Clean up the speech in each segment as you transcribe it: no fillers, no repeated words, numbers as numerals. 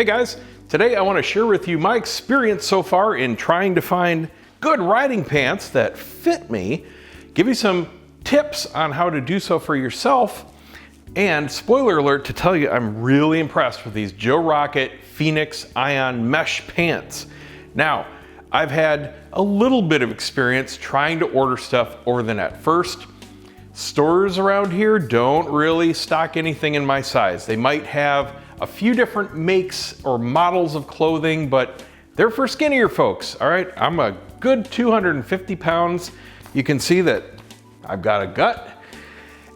Hey guys, today I want to share with you my experience so far in trying to find good riding pants that fit me, give you some tips on how to do so for yourself, and spoiler alert to tell you I'm really impressed with these Joe Rocket Phoenix Ion Mesh pants. Now, I've had a little bit of experience trying to order stuff over the net. First, stores around here don't really stock anything in my size. They might have a few different makes or models of clothing, but they're for skinnier folks, all right? I'm a good 250 pounds. You can see that I've got a gut,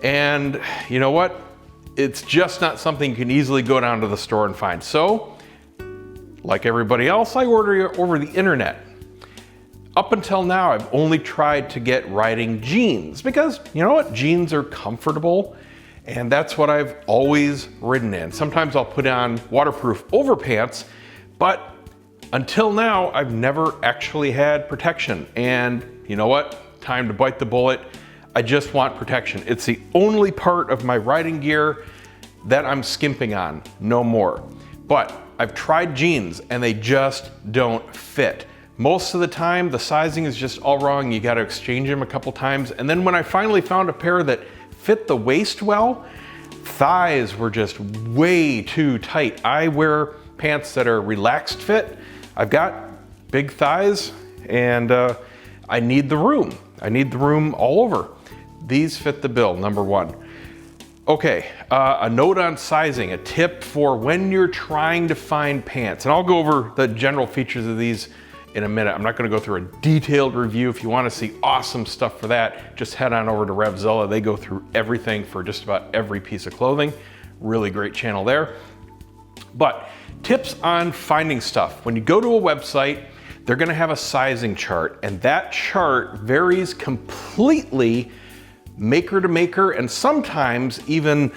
and you know what? It's just not something you can easily go down to the store and find. So, like everybody else, I order over the internet. Up until now, I've only tried to get riding jeans because, you know what, jeans are comfortable, and that's what I've always ridden in. Sometimes I'll put on waterproof overpants, but until now, I've never actually had protection. And you know what? Time to bite the bullet. I just want protection. It's the only part of my riding gear that I'm skimping on, no more. But I've tried jeans and they just don't fit. Most of the time, the sizing is just all wrong. You gotta exchange them a couple times. And then when I finally found a pair that fit the waist well, thighs were just way too tight. I wear pants that are relaxed fit. I've got big thighs and I need the room. I need the room all over. These fit the bill, number one. Okay, a note on sizing, a tip for when you're trying to find pants. And I'll go over the general features of these in a minute. I'm not gonna go through a detailed review. If you wanna see awesome stuff for that, just head on over to Revzilla. They go through everything for just about every piece of clothing. Really great channel there. But tips on finding stuff. When you go to a website, they're gonna have a sizing chart, and that chart varies completely maker to maker, and sometimes even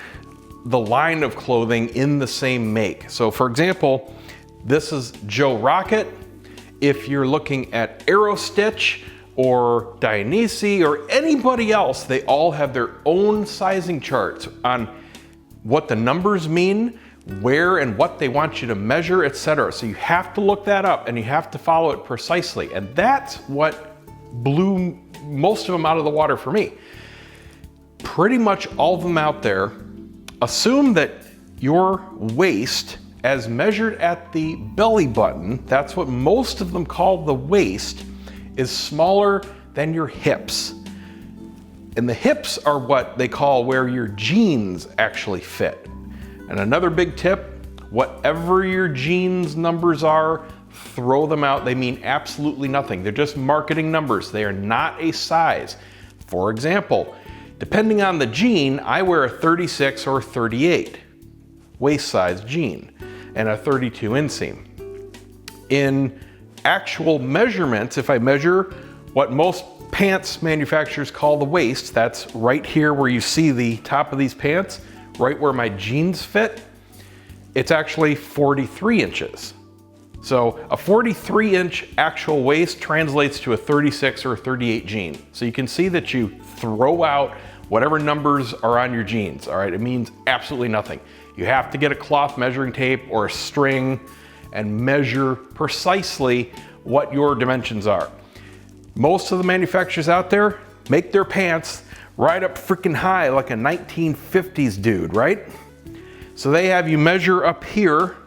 the line of clothing in the same make. So for example, this is Joe Rocket. If you're looking at Aerostitch or Dionysi or anybody else, they all have their own sizing charts on what the numbers mean, where and what they want you to measure, etc. So you have to look that up and you have to follow it precisely. And that's what blew most of them out of the water for me. Pretty much all of them out there assume that your waist, as measured at the belly button, that's what most of them call the waist, is smaller than your hips. And the hips are what they call where your jeans actually fit. And another big tip, whatever your jeans numbers are, throw them out. They mean absolutely nothing. They're just marketing numbers. They are not a size. For example, depending on the jean, I wear a 36 or 38 waist size jean and a 32 inseam. In actual measurements, if I measure what most pants manufacturers call the waist, that's right here where you see the top of these pants, right where my jeans fit, it's actually 43 inches. So a 43-inch actual waist translates to a 36 or a 38 jean. So you can see that you throw out whatever numbers are on your jeans, all right? It means absolutely nothing. You have to get a cloth measuring tape or a string and measure precisely what your dimensions are. Most of the manufacturers out there make their pants right up freaking high like a 1950s dude, right? So they have you measure up here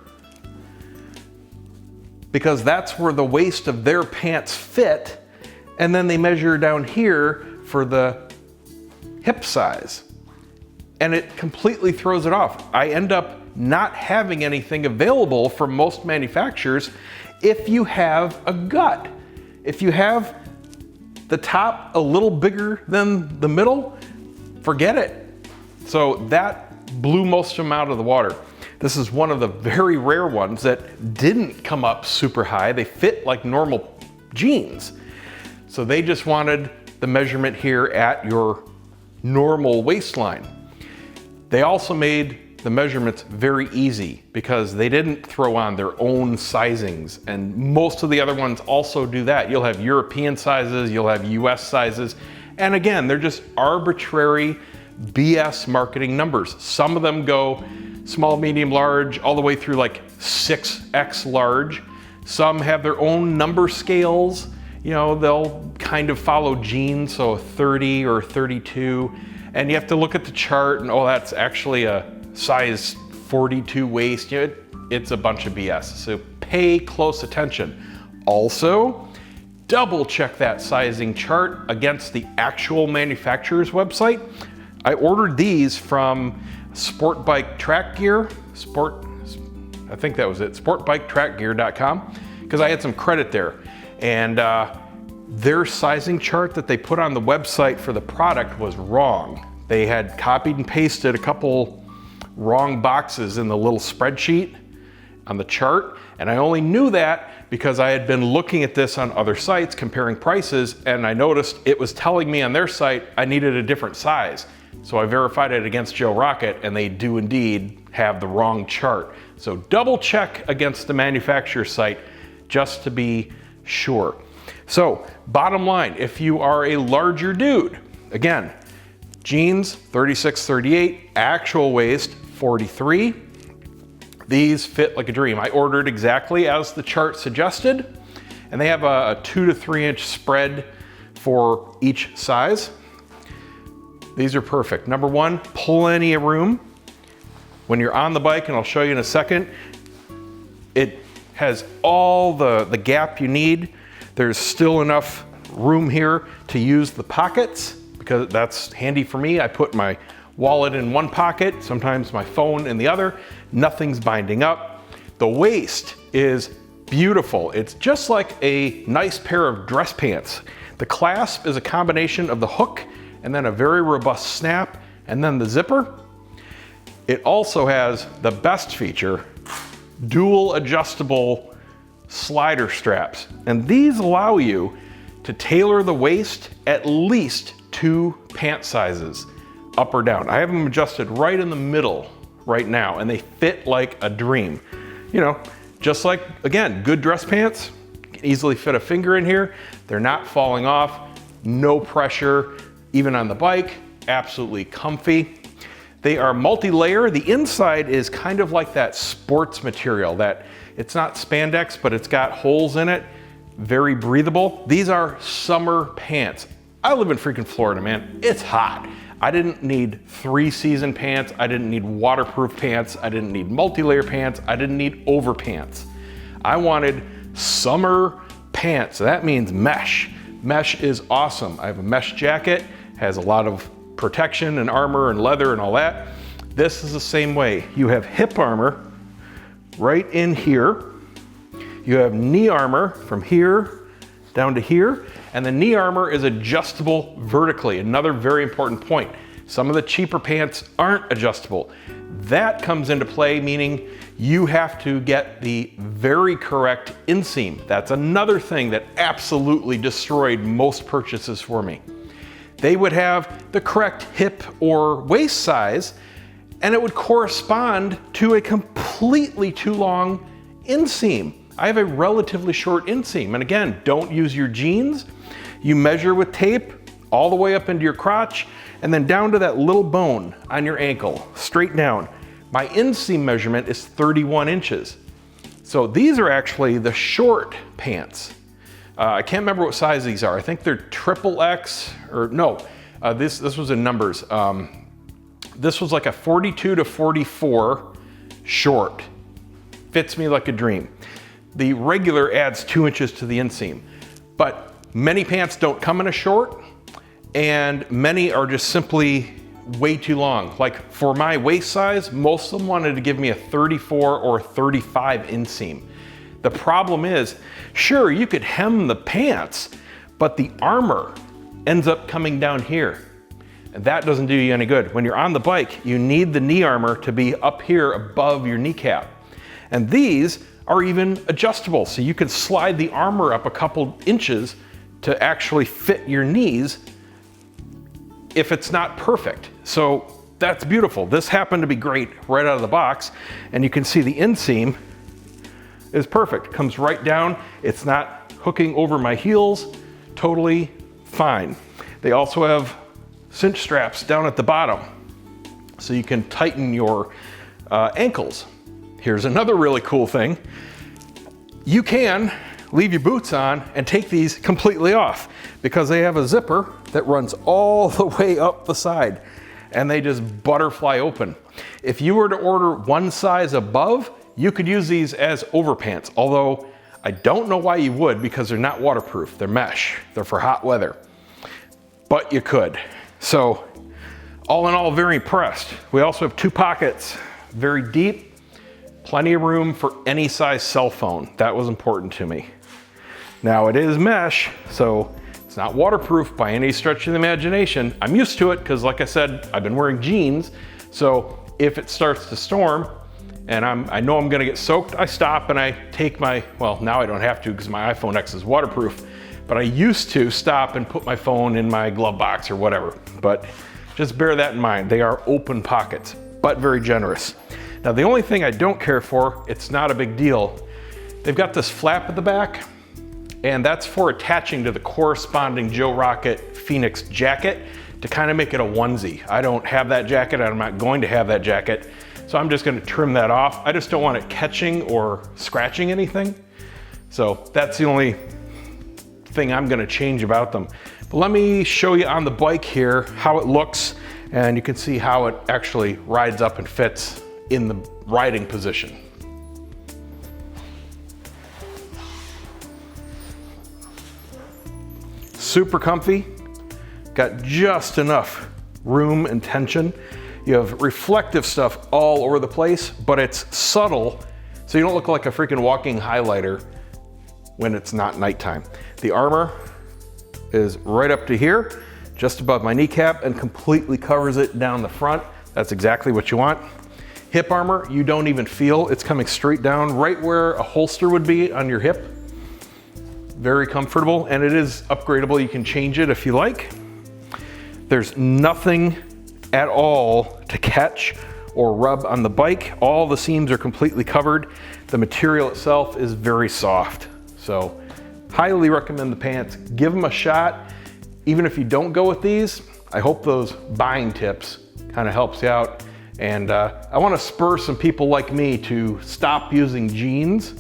because that's where the waist of their pants fit, and then they measure down here for the hip size, and it completely throws it off. I end up not having anything available from most manufacturers if you have a gut. If you have the top a little bigger than the middle, forget it. So that blew most of them out of the water. This is one of the very rare ones that didn't come up super high. They fit like normal jeans. So they just wanted the measurement here at your normal waistline. They also made the measurements very easy because they didn't throw on their own sizings, and most of the other ones also do that. You'll have European sizes, you'll have US sizes, and again, they're just arbitrary BS marketing numbers. Some of them go small, medium, large, all the way through like 6X large. Some have their own number scales. You know, they'll kind of follow jeans, so 30 or 32. And you have to look at the chart and, oh, that's actually a size 42 waist. You know, it's a bunch of BS. So pay close attention. Also, double check that sizing chart against the actual manufacturer's website. I ordered these from Sport Bike Track Gear, I think that was it, sportbiketrackgear.com, because I had some credit there. And their sizing chart that they put on the website for the product was wrong. They had copied and pasted a couple wrong boxes in the little spreadsheet on the chart, and I only knew that because I had been looking at this on other sites comparing prices, and I noticed it was telling me on their site I needed a different size. So I verified it against Joe Rocket, and they do indeed have the wrong chart. So double check against the manufacturer's site just to be sure. So bottom line, if you are a larger dude, again, jeans 36, 38, actual waist 43. These fit like a dream. I ordered exactly as the chart suggested, and they have a 2 to 3 inch spread for each size. These are perfect. Number one, plenty of room. When you're on the bike, and I'll show you in a second, it has all the gap you need. There's still enough room here to use the pockets, because that's handy for me. I put my wallet in one pocket, sometimes my phone in the other. Nothing's binding up. The waist is beautiful. It's just like a nice pair of dress pants. The clasp is a combination of the hook and then a very robust snap, and then the zipper. It also has the best feature, dual adjustable slider straps. And these allow you to tailor the waist at least 2 pant sizes, up or down. I have them adjusted right in the middle right now, and they fit like a dream. You know, just like, again, good dress pants, you can easily fit a finger in here. They're not falling off, no pressure, even on the bike, absolutely comfy. They are multi-layer. The inside is kind of like that sports material that it's not spandex, but it's got holes in it, very breathable. These are summer pants. I live in freaking Florida, man. It's hot. I didn't need 3-season pants. I didn't need waterproof pants. I didn't need multi-layer pants. I didn't need overpants. I wanted summer pants. That means mesh. Mesh is awesome. I have a mesh jacket, has a lot of protection and armor and leather and all that. This is the same way. You have hip armor right in here. You have knee armor from here down to here, and the knee armor is adjustable vertically. Another very important point. Some of the cheaper pants aren't adjustable. That comes into play, meaning you have to get the very correct inseam. That's another thing that absolutely destroyed most purchases for me. They would have the correct hip or waist size, and it would correspond to a completely too long inseam. I have a relatively short inseam, and again, don't use your jeans. You measure with tape all the way up into your crotch, and then down to that little bone on your ankle, straight down. My inseam measurement is 31 inches. So these are actually the short pants. I can't remember what size these are. I think they're XXX, or no, this was in numbers. This was like a 42 to 44 short. Fits me like a dream. The regular adds 2 inches to the inseam, but many pants don't come in a short, and many are just simply way too long. Like for my waist size, most of them wanted to give me a 34 or 35 inseam. The problem is, sure, you could hem the pants, but the armor ends up coming down here. And that doesn't do you any good. When you're on the bike, you need the knee armor to be up here above your kneecap. And these are even adjustable, so you can slide the armor up a couple inches to actually fit your knees if it's not perfect. So that's beautiful. This happened to be great right out of the box, and you can see the inseam is perfect. Comes right down. It's not hooking over my heels. Totally fine. They also have cinch straps down at the bottom, so you can tighten your ankles Here's another really cool thing. You can leave your boots on and take these completely off because they have a zipper that runs all the way up the side and they just butterfly open. If you were to order one size above, you could use these as overpants, although I don't know why you would because they're not waterproof, they're mesh, they're for hot weather, but you could. So all in all, very impressed. We also have 2 pockets, very deep, plenty of room for any size cell phone. That was important to me. Now it is mesh, so it's not waterproof by any stretch of the imagination. I'm used to it because, like I said, I've been wearing jeans. So if it starts to storm and I know I'm gonna get soaked, I stop and I take my, well, now I don't have to because my iPhone X is waterproof, but I used to stop and put my phone in my glove box or whatever. But just bear that in mind. They are open pockets, but very generous. Now, the only thing I don't care for, it's not a big deal. They've got this flap at the back, and that's for attaching to the corresponding Joe Rocket Phoenix jacket to kind of make it a onesie. I don't have that jacket, and I'm not going to have that jacket, so I'm just gonna trim that off. I just don't want it catching or scratching anything. So that's the only thing I'm gonna change about them. But let me show you on the bike here how it looks, and you can see how it actually rides up and fits in the riding position. Super comfy, got just enough room and tension. You have reflective stuff all over the place, but it's subtle, so you don't look like a freaking walking highlighter when it's not nighttime. The armor is right up to here, just above my kneecap, and completely covers it down the front. That's exactly what you want. Hip armor, you don't even feel. It's coming straight down right where a holster would be on your hip. Very comfortable, and it is upgradable. You can change it if you like. There's nothing at all to catch or rub on the bike. All the seams are completely covered. The material itself is very soft. So highly recommend the pants. Give them a shot. Even if you don't go with these, I hope those buying tips kind of helps you out. And I want to spur some people like me to stop using jeans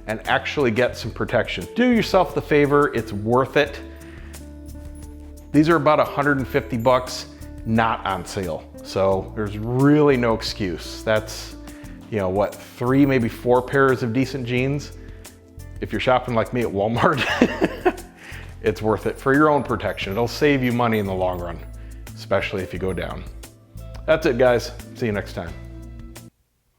and actually get some protection. Do yourself the favor, it's worth it. These are about 150 bucks, not on sale. So there's really no excuse. That's, you know, what, 3, maybe 4 pairs of decent jeans. If you're shopping like me at Walmart, it's worth it for your own protection. It'll save you money in the long run, especially if you go down. That's it, guys. See you next time.